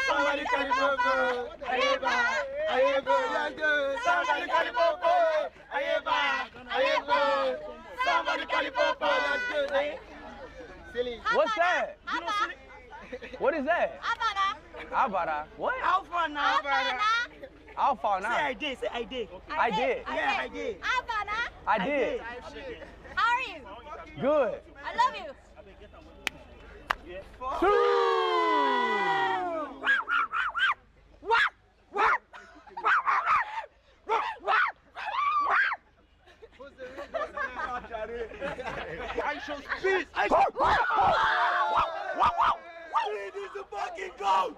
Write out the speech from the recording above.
Somebody call the popo. Ayeba, ayeba, yango. Somebody call the popo. Ayeba, ayeba. Somebody call the popo. Let's go. Silly. What's that? You know silly? What is that? Avara. What? Alpha now. Alpha now. Say I did. Say I did. I did. Yeah, I did. I did. How are you? Good. I love you. I show speed. Speed is a fucking goat.